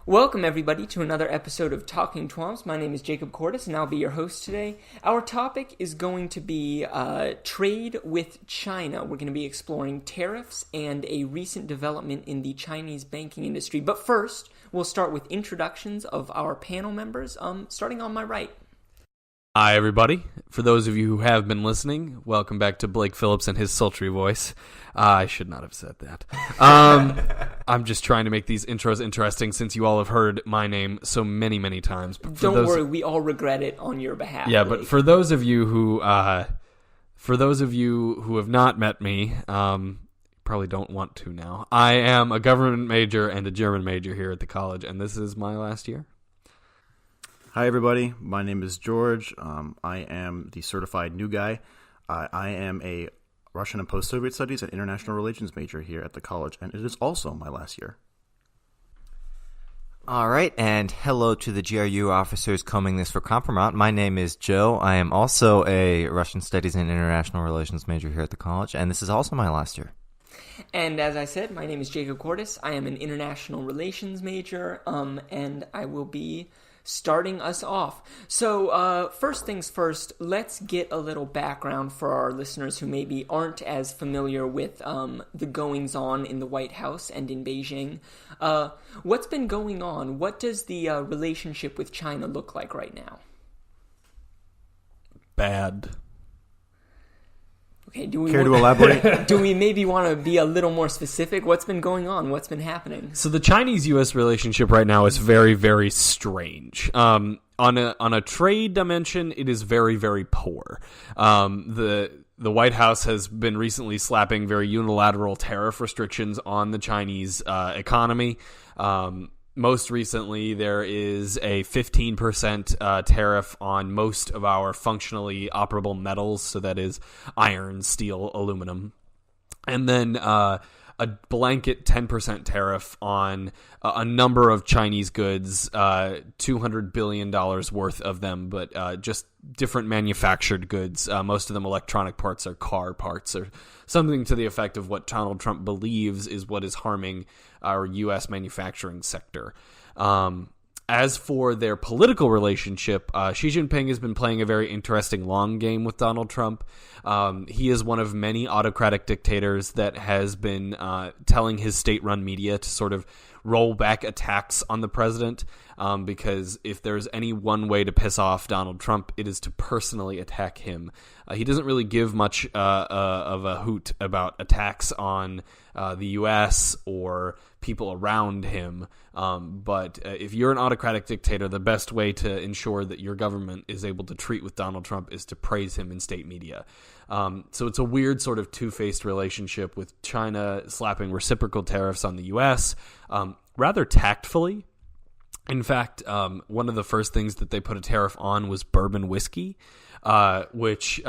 Welcome, everybody, to another episode of Talking TWAMPs. My name is Jacob Cordis, and I'll be your host today. Our topic is going to be trade with China. We're going to be exploring tariffs and a recent development in the Chinese banking industry. But first, we'll start with introductions of our panel members, starting on my right. Hi, everybody. For those of you who have been listening, welcome back to Blake Phillips and his sultry voice. I should not have said that. I'm just trying to make these intros interesting since you all have heard my name so many, many times. But Don't worry, we all regret it on your behalf. Yeah, Blake. but for those of you who have not met me, probably don't want to now. I am a government major and a German major here at the college, and this is my last year. Hi, everybody. My name is George. I am the certified new guy. I am a Russian and post-Soviet studies and international relations major here at the college, and it is also my last year. All right, and hello to the GRU officers combing this for compromise. My name is Joe. I am also a Russian studies and international relations major here at the college, and this is also my last year. And as I said, my name is Jacob Cordis. I am an international relations major, and I will be starting us off. So first things first, let's get a little background for our listeners who maybe aren't as familiar with the goings-on in the White House and in Beijing. What's been going on? What does the relationship with China look like right now? Bad. Okay, do we Care to elaborate? Do we maybe want to be a little more specific? What's been going on? What's been happening? So the Chinese-U.S. relationship right now is very, very strange. On a trade dimension, it is very, very poor. The White House has been recently slapping very unilateral tariff restrictions on the Chinese economy. Most recently, there is a 15% tariff on most of our functionally operable metals, so that is iron, steel, aluminum. And then a blanket 10% tariff on a number of Chinese goods, $200 billion worth of them, but just different manufactured goods. Most of them electronic parts or car parts or something to the effect of what Donald Trump believes is what is harming our U.S. manufacturing sector. As for their political relationship, Xi Jinping has been playing a very interesting long game with Donald Trump. He is one of many autocratic dictators that has been telling his state-run media to sort of roll back attacks on the president, because if there's any one way to piss off Donald Trump, it is to personally attack him. He doesn't really give much of a hoot about attacks on the U.S. or people around him, but if you're an autocratic dictator, the best way to ensure that your government is able to treat with Donald Trump is to praise him in state media. So it's a weird sort of two-faced relationship with China slapping reciprocal tariffs on the U.S. Rather tactfully. In fact, one of the first things that they put a tariff on was bourbon whiskey, which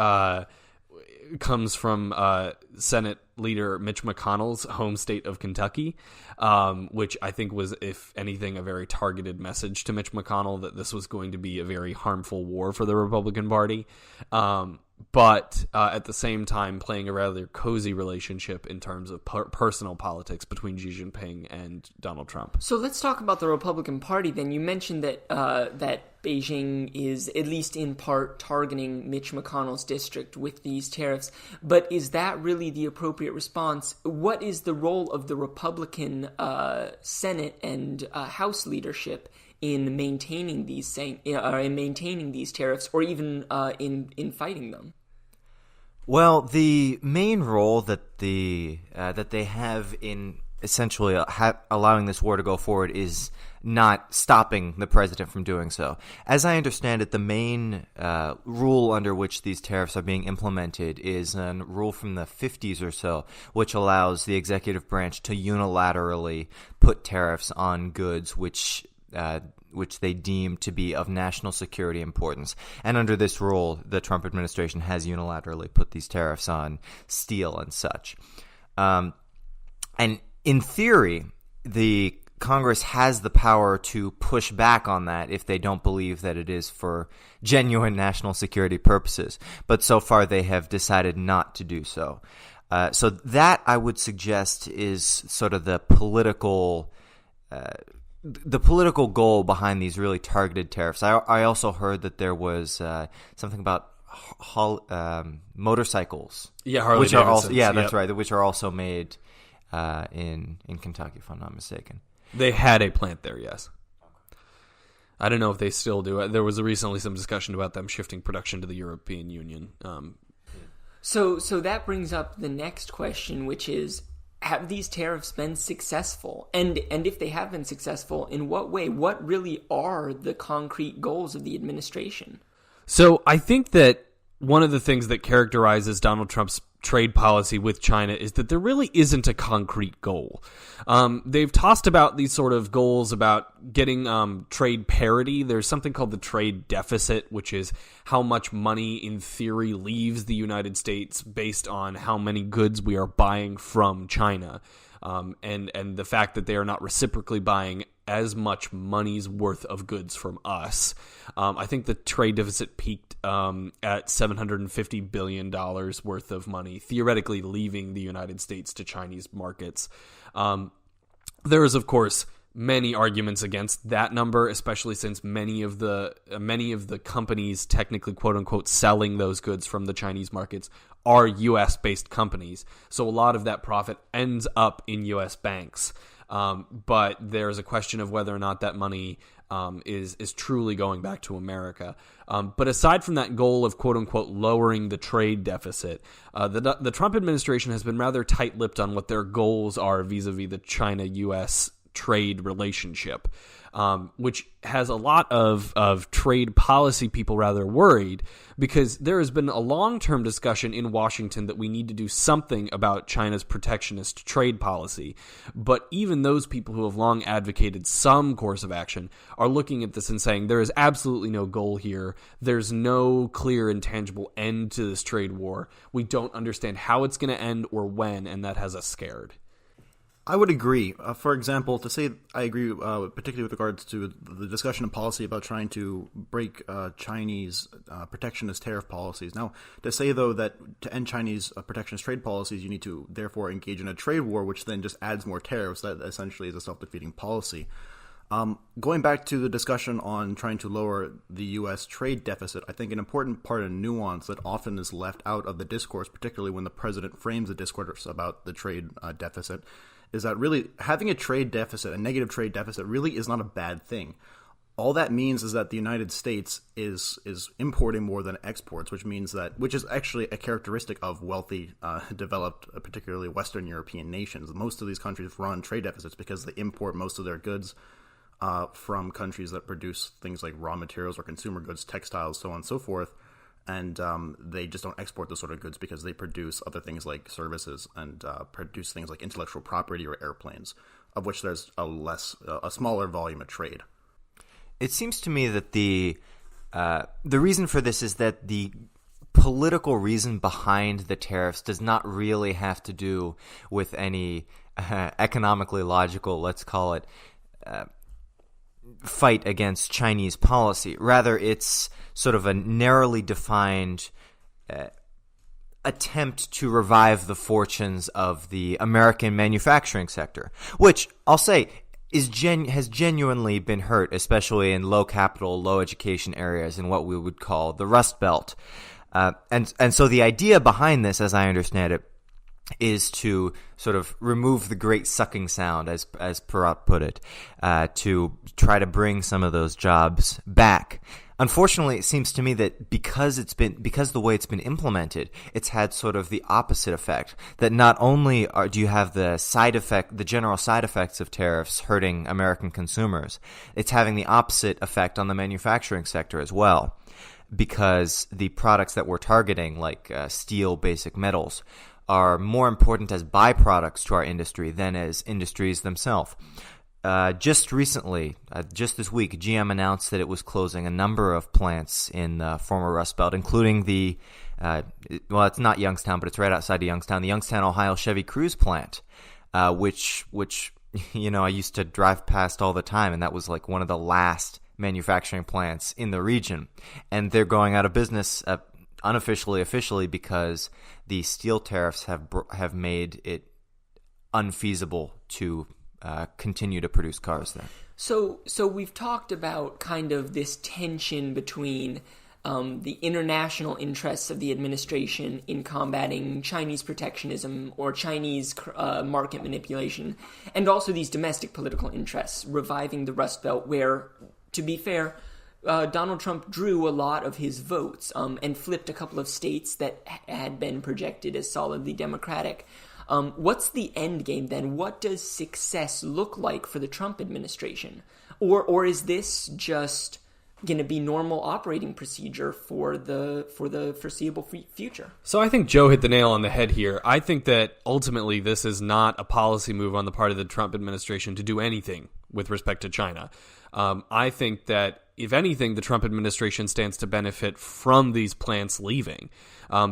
comes from Senate Leader Mitch McConnell's home state of Kentucky, which I think was, if anything, a very targeted message to Mitch McConnell that this was going to be a very harmful war for the Republican Party. But at the same time playing a rather cozy relationship in terms of personal politics between Xi Jinping and Donald Trump. So let's talk about the Republican Party then. You mentioned that that Beijing is, at least in part, targeting Mitch McConnell's district with these tariffs. But is that really the appropriate response? What is the role of the Republican Senate and House leadership in maintaining these tariffs, or even in fighting them? Well, the main role that they have in essentially allowing this war to go forward is not stopping the president from doing so. As I understand it, the main rule under which these tariffs are being implemented is a rule from the 50s or so, which allows the executive branch to unilaterally put tariffs on goods which they deem to be of national security importance. And under this rule, the Trump administration has unilaterally put these tariffs on steel and such. And in theory, the Congress has the power to push back on that if they don't believe that it is for genuine national security purposes. But so far, they have decided not to do so. So that, I would suggest, is sort of the political the political goal behind these really targeted tariffs. I also heard that there was something about motorcycles. Yeah, Harley which are also Davidsons, that's yep. right, which are also made in Kentucky, if I'm not mistaken. They had a plant there, yes. I don't know if they still do it. There was recently some discussion about them shifting production to the European Union. So that brings up the next question, which is, have these tariffs been successful? And if they have been successful, in what way? What really are the concrete goals of the administration? So I think that one of the things that characterizes Donald Trump's trade policy with China is that there really isn't a concrete goal. They've tossed about these sort of goals about getting trade parity. There's something called the trade deficit, which is how much money in theory leaves the United States based on how many goods we are buying from China. And the fact that they are not reciprocally buying as much money's worth of goods from us. I think the trade deficit peaked at $750 billion worth of money, theoretically leaving the United States to Chinese markets. There is, of course, many arguments against that number, especially since many of the companies technically, quote unquote, selling those goods from the Chinese markets are U.S. based companies. So a lot of that profit ends up in U.S. banks. But there's a question of whether or not that money is truly going back to America. But aside from that goal of, quote unquote, lowering the trade deficit, the Trump administration has been rather tight-lipped on what their goals are vis-a-vis the China-U.S. trade relationship, which has a lot of trade policy people rather worried, because there has been a long-term discussion in Washington that we need to do something about China's protectionist trade policy. But even those people who have long advocated some course of action are looking at this and saying there is absolutely no goal here. There's no clear and tangible end to this trade war. We don't understand how it's going to end or when, and that has us scared. I would agree. For example, to say I agree, particularly with regards to the discussion of policy about trying to break Chinese protectionist tariff policies. Now, to say, though, that to end Chinese protectionist trade policies, you need to therefore engage in a trade war, which then just adds more tariffs, that essentially is a self-defeating policy. Going back to the discussion on trying to lower the U.S. trade deficit, I think an important part of nuance that often is left out of the discourse, particularly when the president frames the discourse about the trade deficit, is that really having a trade deficit, a negative trade deficit, really is not a bad thing. All that means is that the United States is importing more than exports, which is actually a characteristic of wealthy, developed, particularly Western European nations. Most of these countries run trade deficits because they import most of their goods from countries that produce things like raw materials or consumer goods, textiles, so on and so forth. And they just don't export those sort of goods because they produce other things like services and produce things like intellectual property or airplanes, of which there's a smaller volume of trade. It seems to me that the reason for this is that the political reason behind the tariffs does not really have to do with any economically logical, let's call it, fight against Chinese policy. Rather, it's sort of a narrowly defined attempt to revive the fortunes of the American manufacturing sector, which I'll say has genuinely been hurt, especially in low capital, low education areas in what we would call the Rust Belt. And so the idea behind this, as I understand it, is to sort of remove the great sucking sound, as Perot put it, to try to bring some of those jobs back. Unfortunately, it seems to me that because the way it's been implemented, it's had sort of the opposite effect. That not only do you have the general side effects of tariffs hurting American consumers, it's having the opposite effect on the manufacturing sector as well, because the products that we're targeting, like steel, basic metals, are more important as byproducts to our industry than as industries themselves. Just recently, just this week, GM announced that it was closing a number of plants in the former Rust Belt, including it's not Youngstown, but it's right outside of Youngstown, the Youngstown, Ohio Chevy Cruze plant, which I used to drive past all the time, and that was like one of the last manufacturing plants in the region. And they're going out of business unofficially, officially, because the steel tariffs have made it unfeasible to continue to produce cars there. So we've talked about kind of this tension between the international interests of the administration in combating Chinese protectionism or Chinese market manipulation, and also these domestic political interests, reviving the Rust Belt, where, to be fair, Donald Trump drew a lot of his votes and flipped a couple of states that had been projected as solidly Democratic. What's the end game then? What does success look like for the Trump administration? Or is this just going to be normal operating procedure for the foreseeable future? So I think Joe hit the nail on the head here. I think that ultimately this is not a policy move on the part of the Trump administration to do anything with respect to China. I think that, if anything, the Trump administration stands to benefit from these plants leaving.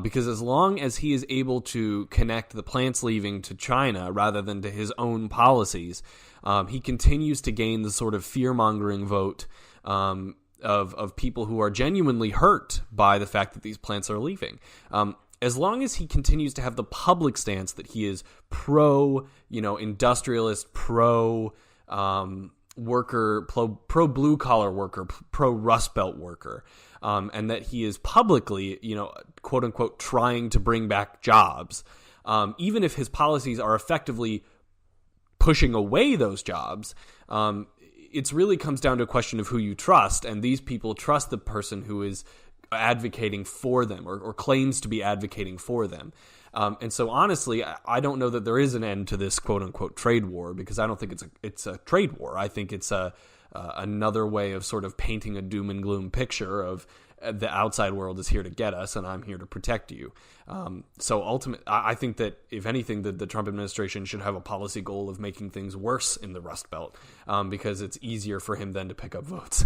Because as long as he is able to connect the plants leaving to China rather than to his own policies, he continues to gain the sort of fear-mongering vote of people who are genuinely hurt by the fact that these plants are leaving. As long as he continues to have the public stance that he is pro-industrialist, worker, pro blue collar worker, pro Rust Belt worker, and that he is publicly, quote unquote, trying to bring back jobs, even if his policies are effectively pushing away those jobs, it really comes down to a question of who you trust, and these people trust the person who is advocating for them or claims to be advocating for them. And so, honestly, I don't know that there is an end to this quote-unquote trade war, because I don't think it's a trade war. I think it's another way of sort of painting a doom and gloom picture of the outside world is here to get us, and I'm here to protect you. So, ultimately, I think that, if anything, the Trump administration should have a policy goal of making things worse in the Rust Belt, because it's easier for him then to pick up votes.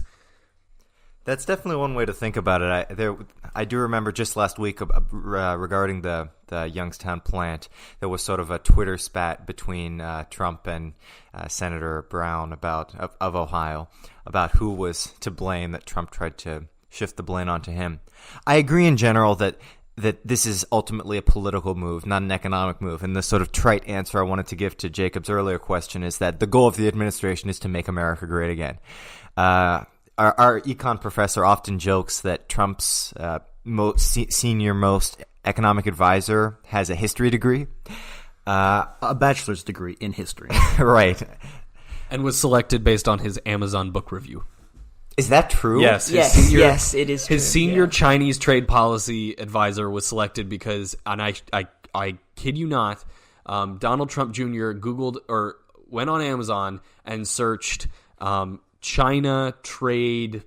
That's definitely one way to think about it. I do remember just last week regarding the Youngstown plant, there was sort of a Twitter spat between Trump and Senator Brown of Ohio about who was to blame, that Trump tried to shift the blame onto him. I agree in general that this is ultimately a political move, not an economic move. And the sort of trite answer I wanted to give to Jacob's earlier question is that the goal of the administration is to make America great again. Our econ professor often jokes that Trump's senior most economic advisor has a history degree. A bachelor's degree in history. Right. And was selected based on his Amazon book review. Is that true? Yes. Yes, it is true. His senior Chinese trade policy advisor was selected because, and I kid you not, Donald Trump Jr. Googled or went on Amazon and searched China trade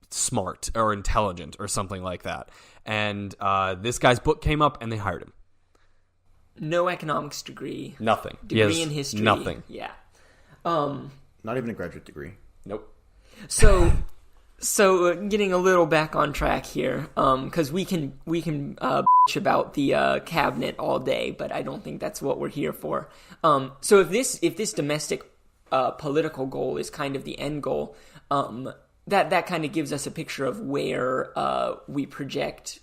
smart or intelligent or something like that. And this guy's book came up and they hired him. No economics degree. Nothing. Degree in history. Nothing. Yeah. Not even a graduate degree. Nope. So getting a little back on track here, because we can bitch about the cabinet all day, but I don't think that's what we're here for. So if this domestic political goal is kind of the end goal, that kind of gives us a picture of where we project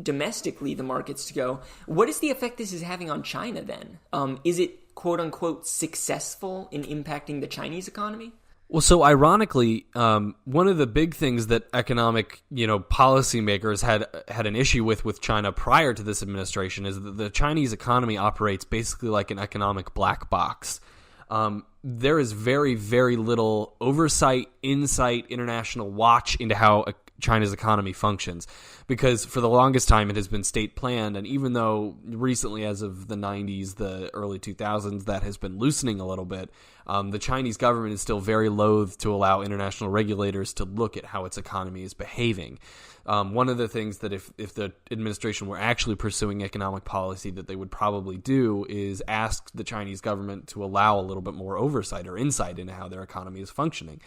domestically the markets to go. What is the effect this is having on China then? Is it quote unquote successful in impacting the Chinese economy? Well, so ironically, one of the big things that economic, policymakers had an issue with China prior to this administration is that the Chinese economy operates basically like an economic black box. There is very, very little oversight, insight, international watch into how China's economy functions, because for the longest time it has been state planned, and even though recently, as of the 90s, the early 2000s, that has been loosening a little bit, the Chinese government is still very loath to allow international regulators to look at how its economy is behaving. One of the things that if the administration were actually pursuing economic policy that they would probably do is ask the Chinese government to allow a little bit more oversight or insight into how their economy is functioning.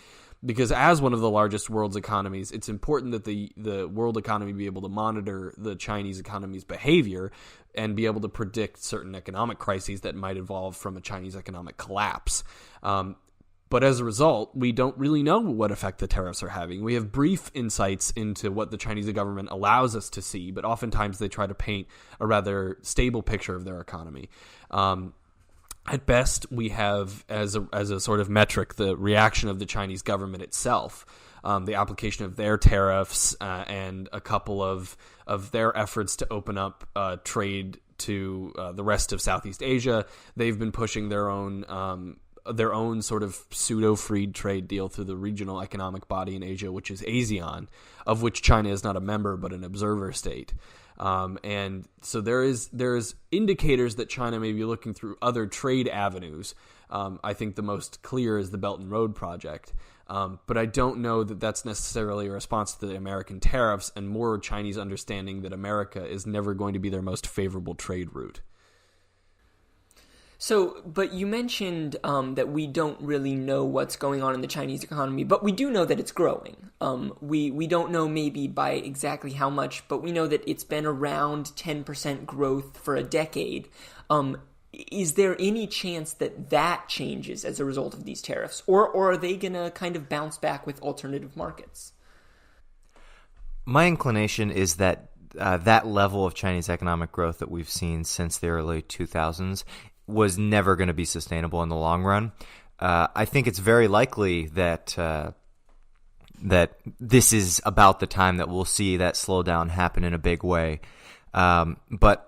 Because as one of the largest world's economies, it's important that the world economy be able to monitor the Chinese economy's behavior and be able to predict certain economic crises that might evolve from a Chinese economic collapse. But as a result, we don't really know what effect the tariffs are having. We have brief insights into what the Chinese government allows us to see, but oftentimes they try to paint a rather stable picture of their economy. At best, we have as a sort of metric the reaction of the Chinese government itself, the application of their tariffs, and a couple of their efforts to open up trade to the rest of Southeast Asia. They've been pushing their own sort of pseudo-free trade deal through the regional economic body in Asia, which is ASEAN, of which China is not a member but an observer state. And so there's indicators that China may be looking through other trade avenues. I think the most clear is the Belt and Road project. But I don't know that that's necessarily a response to the American tariffs, and more Chinese understanding that America is never going to be their most favorable trade route. So, but you mentioned that we don't really know what's going on in the Chinese economy, but we do know that it's growing. We don't know maybe by exactly how much, but we know that it's been around 10% growth for a decade. Is there any chance that that changes as a result of these tariffs, or are they going to kind of bounce back with alternative markets? My inclination is that that level of Chinese economic growth that we've seen since the early 2000s was never going to be sustainable in the long run. I think it's very likely that this is about the time that we'll see that slowdown happen in a big way. But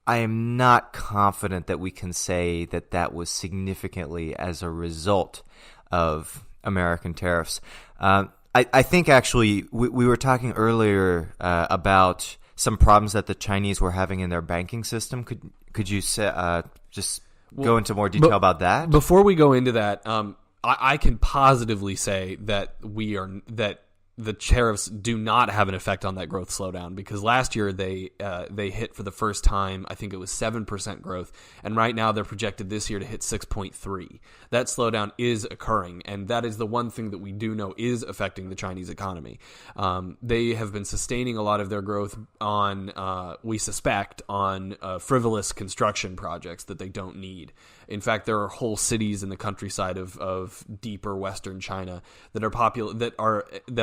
I am not confident that we can say that that was significantly as a result of American tariffs. I think actually we were talking earlier about some problems that the Chinese were having in their banking system. Could you say, just go into more detail about that? Before we go into that, I can positively say that the tariffs do not have an effect on that growth slowdown, because last year they hit for the first time, I think it was 7% growth, and right now they're projected this year to hit 6.3. That slowdown is occurring, and that is the one thing that we do know is affecting the Chinese economy. They have been sustaining a lot of their growth on, we suspect, on frivolous construction projects that they don't need. In fact, there are whole cities in the countryside of deeper Western China that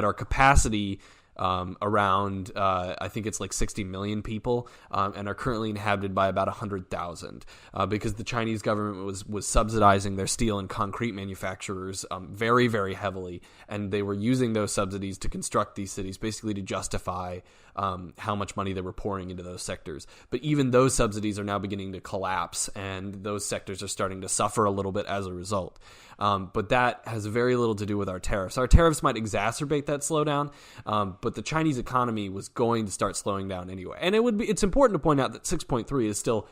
are capacity around I think it's like 60 million people, and are currently inhabited by about 100,000, because the Chinese government was subsidizing their steel and concrete manufacturers very, very heavily, and they were using those subsidies to construct these cities, basically to justify how much money they were pouring into those sectors. But even those subsidies are now beginning to collapse, and those sectors are starting to suffer a little bit as a result. But that has very little to do with our tariffs. Our tariffs might exacerbate that slowdown, but the Chinese economy was going to start slowing down anyway. And it's important to point out that 6.3 is still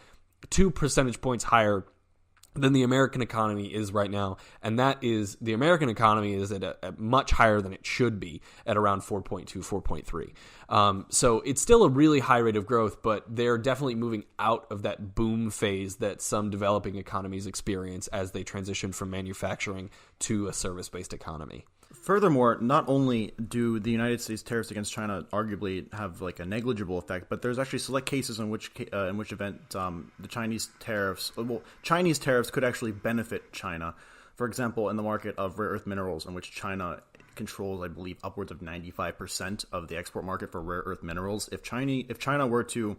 2 percentage points higher than the American economy is right now, and that is the American economy is at a much higher than it should be, at around 4.2, 4.3. So it's still a really high rate of growth, but they're definitely moving out of that boom phase that some developing economies experience as they transition from manufacturing to a service-based economy. Furthermore, not only do the United States tariffs against China arguably have like a negligible effect, but there's actually select cases in which event the Chinese tariffs could actually benefit China. For example, in the market of rare earth minerals, in which China controls, I believe, upwards of 95% of the export market for rare earth minerals. If China were to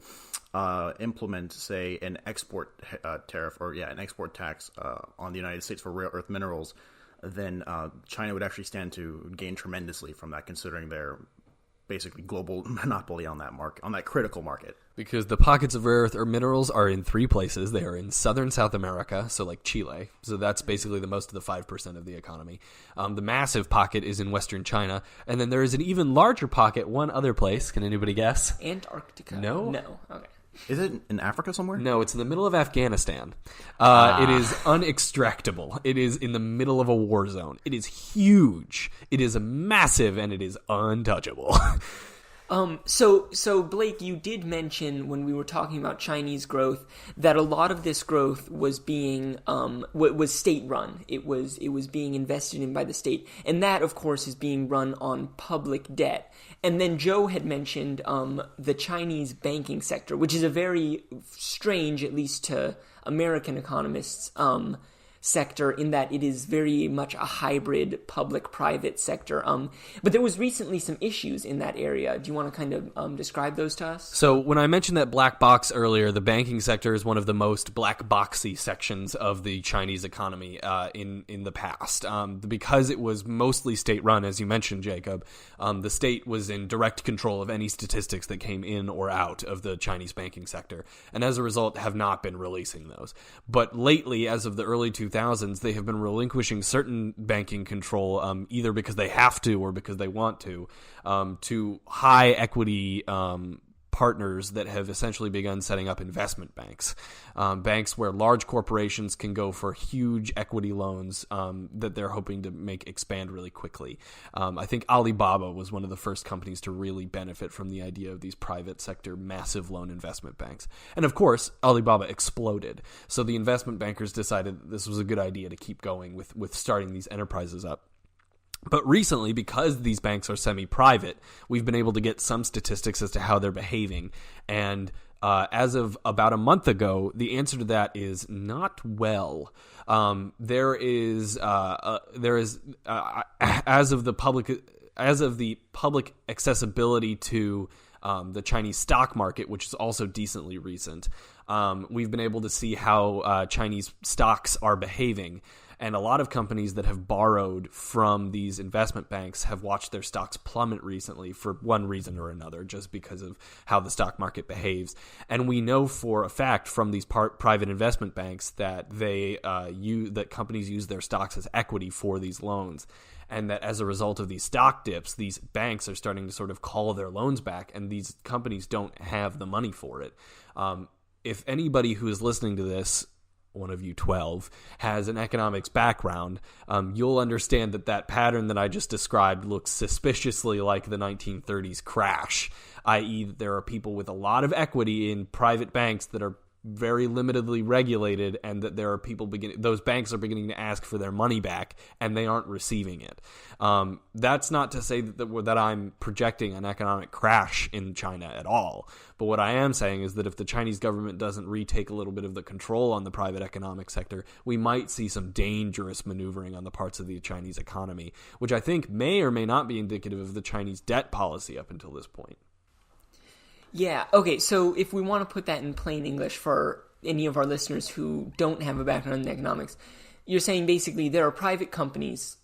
implement, say, an export tariff an export tax on the United States for rare earth minerals, then China would actually stand to gain tremendously from that, considering their basically global monopoly on that market, on that critical market. Because the pockets of rare earth minerals are in 3 places. They are in southern South America, so like Chile. So that's basically the most of the 5% of the economy. The massive pocket is in western China. And then there is an even larger pocket, one other place. Can anybody guess? Antarctica. No. Okay. Is it in Africa somewhere? No, it's in the middle of Afghanistan. It is unextractable. It is in the middle of a war zone. It is huge. It is massive, and it is untouchable. So Blake, you did mention when we were talking about Chinese growth that a lot of this growth was being was state run. It was being invested in by the state, and that of course is being run on public debt. And then Joe had mentioned the Chinese banking sector, which is a very strange, at least to American economists, sector in that it is very much a hybrid public-private sector. But there was recently some issues in that area. Do you want to kind of describe those to us? So when I mentioned that black box earlier, the banking sector is one of the most black boxy sections of the Chinese economy in the past. Because it was mostly state-run, as you mentioned, Jacob, the state was in direct control of any statistics that came in or out of the Chinese banking sector, and as a result have not been releasing those. But lately, as of the early 2000s, they have been relinquishing certain banking control, either because they have to or because they want to high equity partners that have essentially begun setting up investment banks, banks where large corporations can go for huge equity loans that they're hoping to make expand really quickly. I think Alibaba was one of the first companies to really benefit from the idea of these private sector massive loan investment banks. And of course, Alibaba exploded. So the investment bankers decided that this was a good idea to keep going with starting these enterprises up. But recently, because these banks are semi-private, we've been able to get some statistics as to how they're behaving. And as of about a month ago, the answer to that is not well. There is as of the public accessibility to the Chinese stock market, which is also decently recent, we've been able to see how Chinese stocks are behaving. And a lot of companies that have borrowed from these investment banks have watched their stocks plummet recently for one reason or another, just because of how the stock market behaves. And we know for a fact from these private investment banks that that companies use their stocks as equity for these loans. And that as a result of these stock dips, these banks are starting to sort of call their loans back, and these companies don't have the money for it. If anybody who is listening to this, one of you 12, has an economics background, you'll understand that pattern that I just described looks suspiciously like the 1930s crash, i.e. there are people with a lot of equity in private banks that are very limitedly regulated, and that there are people those banks are beginning to ask for their money back, and they aren't receiving it. That's not to say that I'm projecting an economic crash in China at all. But what I am saying is that if the Chinese government doesn't retake a little bit of the control on the private economic sector, we might see some dangerous maneuvering on the parts of the Chinese economy, which I think may or may not be indicative of the Chinese debt policy up until this point. Yeah, okay, so if we want to put that in plain English for any of our listeners who don't have a background in economics, you're saying basically there are private companies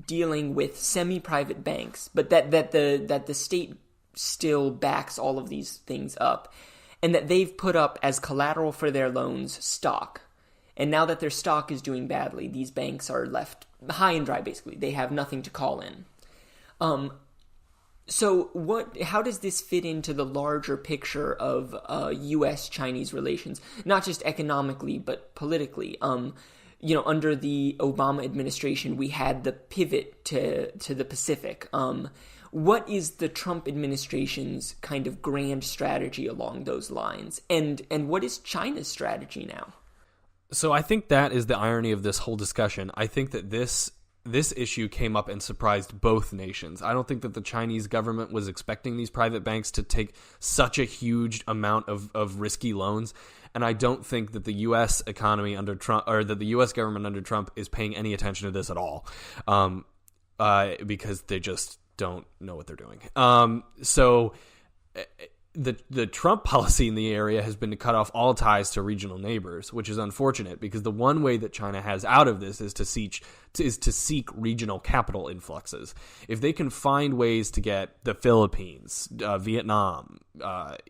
dealing with semi-private banks, but that the state still backs all of these things up, and that they've put up as collateral for their loans stock. And now that their stock is doing badly, these banks are left high and dry, basically. They have nothing to call in. So how does this fit into the larger picture of U.S.-Chinese relations, not just economically, but politically? Under the Obama administration, we had the pivot to the Pacific. What is the Trump administration's kind of grand strategy along those lines? And what is China's strategy now? So I think that is the irony of this whole discussion. I think that this issue came up and surprised both nations. I don't think that the Chinese government was expecting these private banks to take such a huge amount of risky loans. And I don't think that the U.S. economy under Trump, or that the U.S. government under Trump, is paying any attention to this at all, because they just don't know what they're doing. So the Trump policy in the area has been to cut off all ties to regional neighbors, which is unfortunate, because the one way that China has out of this is to seek regional capital influxes. If they can find ways to get the Philippines, Vietnam,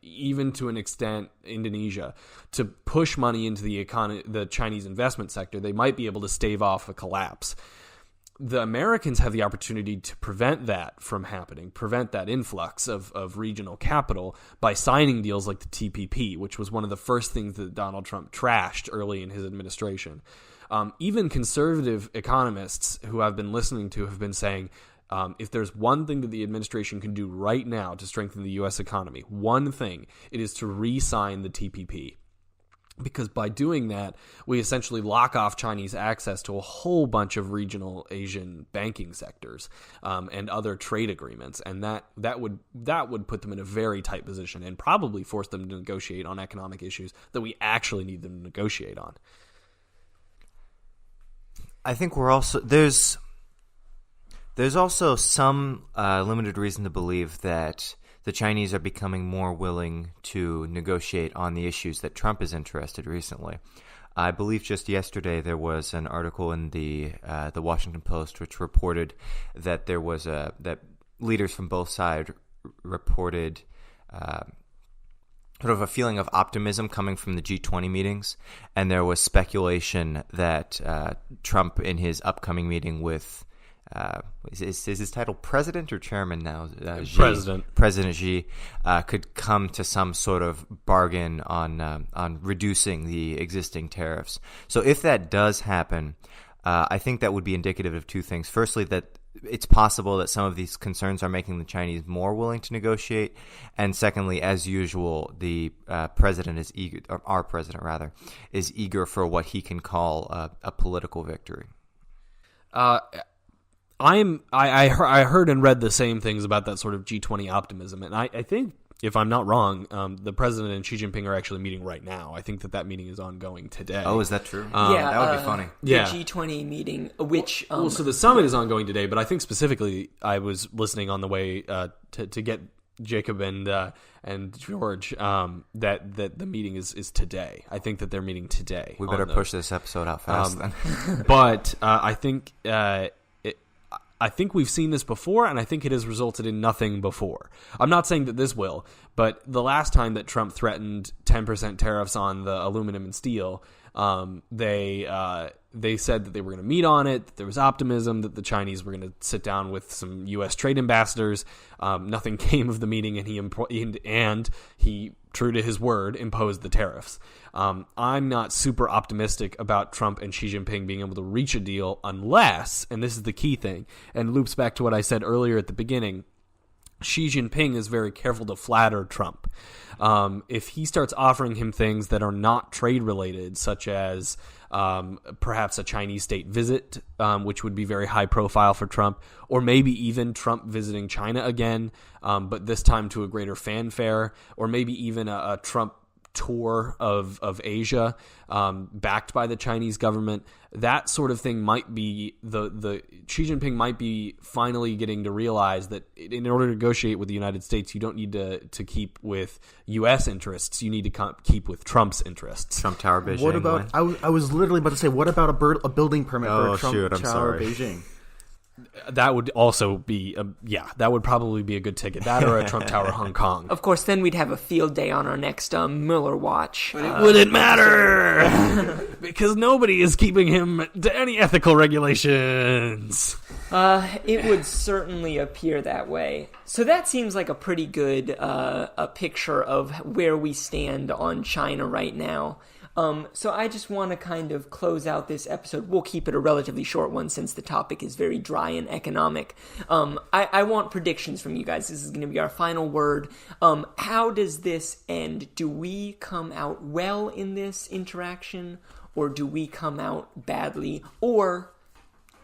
even to an extent Indonesia, to push money into the Chinese investment sector, they might be able to stave off a collapse. The Americans have the opportunity to prevent that from happening, prevent that influx of regional capital by signing deals like the TPP, which was one of the first things that Donald Trump trashed early in his administration. Even conservative economists who I've been listening to have been saying, if there's one thing that the administration can do right now to strengthen the U.S. economy, one thing, it is to re-sign the TPP. Because by doing that, we essentially lock off Chinese access to a whole bunch of regional Asian banking sectors and other trade agreements, and that would put them in a very tight position and probably force them to negotiate on economic issues that we actually need them to negotiate on. I think there's also some limited reason to believe that the Chinese are becoming more willing to negotiate on the issues that Trump is interested recently. I believe just yesterday there was an article in the Washington Post which reported that that leaders from both sides reported sort of a feeling of optimism coming from the G20 meetings, and there was speculation that Trump, in his upcoming meeting with is his title president or chairman now? President Xi could come to some sort of bargain on reducing the existing tariffs. So if that does happen, I think that would be indicative of two things. Firstly, that it's possible that some of these concerns are making the Chinese more willing to negotiate, and secondly, as usual, the president is eager, or our president rather, is eager for what he can call a political victory. I heard and read the same things about that sort of G20 optimism, and I think, if I'm not wrong, the president and Xi Jinping are actually meeting right now. I think that meeting is ongoing today. Oh, is that true? Yeah, that would be funny. The G20 meeting, which so the summit is ongoing today, but I think specifically, I was listening on the way to get Jakob and George that the meeting is today. I think that they're meeting today. We better push this episode out fast then. But I think we've seen this before, and I think it has resulted in nothing before. I'm not saying that this will, but the last time that Trump threatened 10% tariffs on the aluminum and steel, they said that they were going to meet on it, that there was optimism, that the Chinese were going to sit down with some U.S. trade ambassadors. Nothing came of the meeting, and he, true to his word, imposed the tariffs. I'm not super optimistic about Trump and Xi Jinping being able to reach a deal unless, and this is the key thing, and loops back to what I said earlier at the beginning, Xi Jinping is very careful to flatter Trump. If he starts offering him things that are not trade related, such as perhaps a Chinese state visit, which would be very high profile for Trump, or maybe even Trump visiting China again, but this time to a greater fanfare, or maybe even a Trump tour of Asia, backed by the Chinese government. That sort of thing might be the Xi Jinping might be finally getting to realize that in order to negotiate with the United States, you don't need to keep with U.S. interests. You need to keep with Trump's interests. Trump Tower Beijing. What about? I was literally about to say, what about a building permit for a Trump Tower Beijing? That would also be, that would probably be a good ticket. That or a Trump Tower Hong Kong. Of course, then we'd have a field day on our next Mueller watch. But it wouldn't matter because nobody is keeping him to any ethical regulations. It would certainly appear that way. So that seems like a pretty good a picture of where we stand on China right now. So I just want to kind of close out this episode. We'll keep it a relatively short one since the topic is very dry and economic. I want predictions from you guys. This is going to be our final word. How does this end? Do we come out well in this interaction, or do we come out badly, or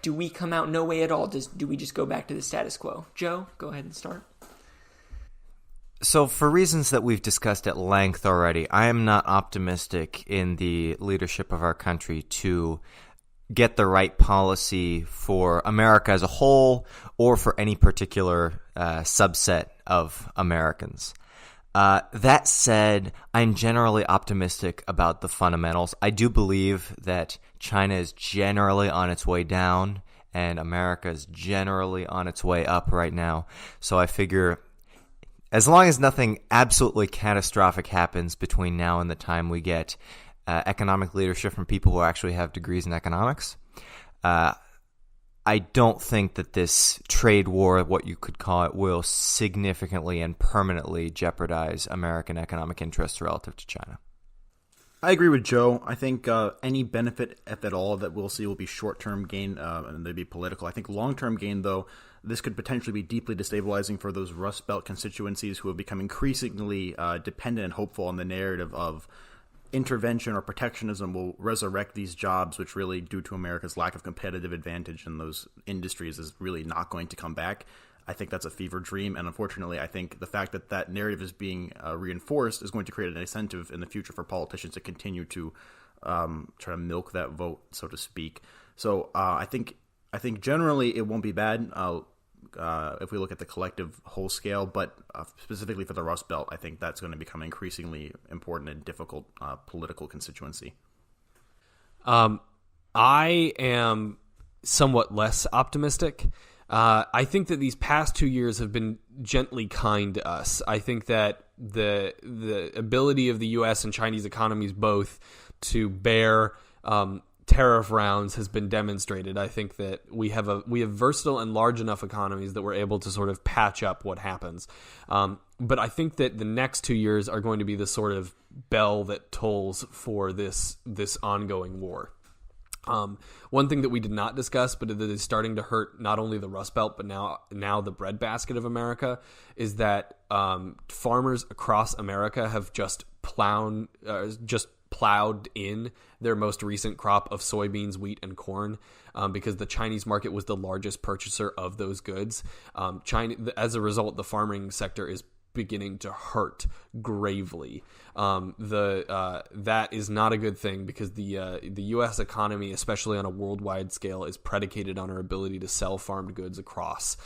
do we come out no way at all? Do we just go back to the status quo? Joe, go ahead and start. So for reasons that we've discussed at length already, I am not optimistic in the leadership of our country to get the right policy for America as a whole or for any particular subset of Americans. That said, I'm generally optimistic about the fundamentals. I do believe that China is generally on its way down and America is generally on its way up right now. So I figure, as long as nothing absolutely catastrophic happens between now and the time we get economic leadership from people who actually have degrees in economics, I don't think that this trade war, what you could call it, will significantly and permanently jeopardize American economic interests relative to China. I agree with Joe. I think any benefit, if at all, that we'll see will be short-term gain, and they'd be political. I think long-term gain, though, this could potentially be deeply destabilizing for those Rust Belt constituencies who have become increasingly dependent and hopeful on the narrative of intervention or protectionism will resurrect these jobs, which really, due to America's lack of competitive advantage in those industries, is really not going to come back. I think that's a fever dream, and unfortunately, I think the fact that that narrative is being reinforced is going to create an incentive in the future for politicians to continue to try to milk that vote, so to speak. So I think generally it won't be bad if we look at the collective whole scale, but specifically for the Rust Belt, I think that's going to become increasingly important and difficult political constituency. I am somewhat less optimistic. I think that these past 2 years have been gently kind to us. I think that the ability of the U.S. and Chinese economies both to bear tariff rounds has been demonstrated. I think that we have versatile and large enough economies that we're able to sort of patch up what happens. But I think that the next 2 years are going to be the sort of bell that tolls for this ongoing war. One thing that we did not discuss, but that is starting to hurt not only the Rust Belt, but now the breadbasket of America, is that farmers across America have just plowed in their most recent crop of soybeans, wheat, and corn because the Chinese market was the largest purchaser of those goods. As a result, the farming sector is beginning to hurt gravely. That is not a good thing because the U.S. economy, especially on a worldwide scale, is predicated on our ability to sell farmed goods across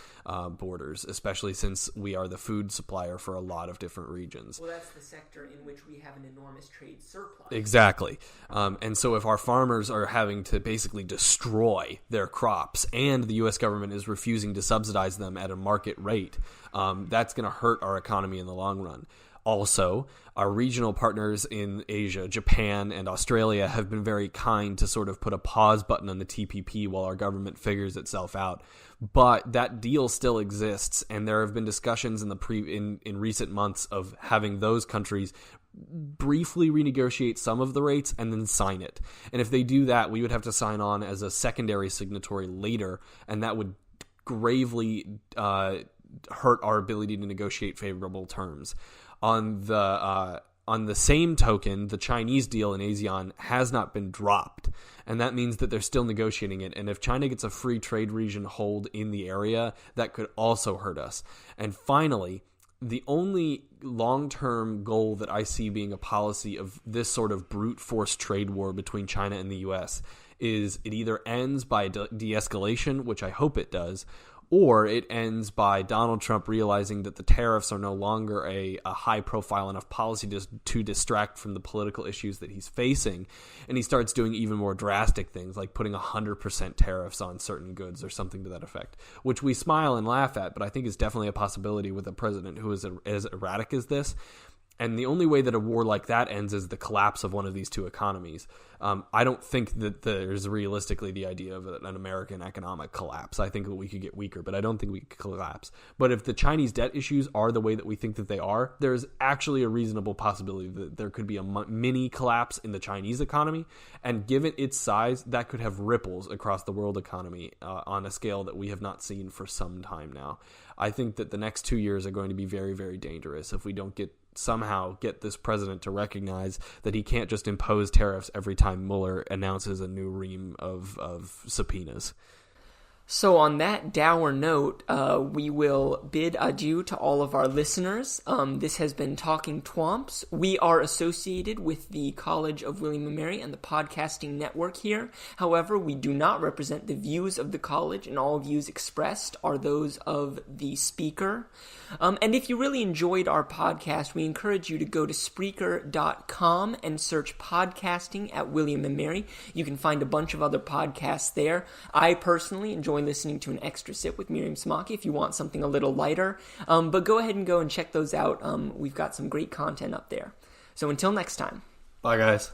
borders, especially since we are the food supplier for a lot of different regions. Well, that's the sector in which we have an enormous trade surplus. Exactly. And so if our farmers are having to basically destroy their crops and the U.S. government is refusing to subsidize them at a market rate, that's going to hurt our economy in the long run. Also, our regional partners in Asia, Japan and Australia, have been very kind to sort of put a pause button on the TPP while our government figures itself out. But that deal still exists, and there have been discussions in recent months of having those countries briefly renegotiate some of the rates and then sign it. And if they do that, we would have to sign on as a secondary signatory later, and that would gravely hurt our ability to negotiate favorable terms. On the same token, the Chinese deal in ASEAN has not been dropped, and that means that they're still negotiating it. And if China gets a free trade region hold in the area, that could also hurt us. And finally, the only long-term goal that I see being a policy of this sort of brute force trade war between China and the U.S. is it either ends by de-escalation, which I hope it does, or it ends by Donald Trump realizing that the tariffs are no longer a high-profile enough policy to distract from the political issues that he's facing, and he starts doing even more drastic things like putting 100% tariffs on certain goods or something to that effect, which we smile and laugh at, but I think is definitely a possibility with a president who is as erratic as this. And the only way that a war like that ends is the collapse of one of these two economies. I don't think that there's realistically the idea of an American economic collapse. I think that we could get weaker, but I don't think we could collapse. But if the Chinese debt issues are the way that we think that they are, there's actually a reasonable possibility that there could be a mini collapse in the Chinese economy. And given its size, that could have ripples across the world economy on a scale that we have not seen for some time now. I think that the next 2 years are going to be very, very dangerous if we don't somehow get this president to recognize that he can't just impose tariffs every time Mueller announces a new ream of subpoenas. So on that dour note, we will bid adieu to all of our listeners. This has been Talking TWAMPs. We are associated with the College of William & Mary and the Podcasting Network here. However, we do not represent the views of the college, and all views expressed are those of the speaker. And if you really enjoyed our podcast, we encourage you to go to Spreaker.com and search podcasting at William & Mary. You can find a bunch of other podcasts there. I personally enjoy listening to An Extra Sip with Miriam Smaki if you want something a little lighter. But go ahead and go and check those out. We've got some great content up there. So until next time. Bye, guys.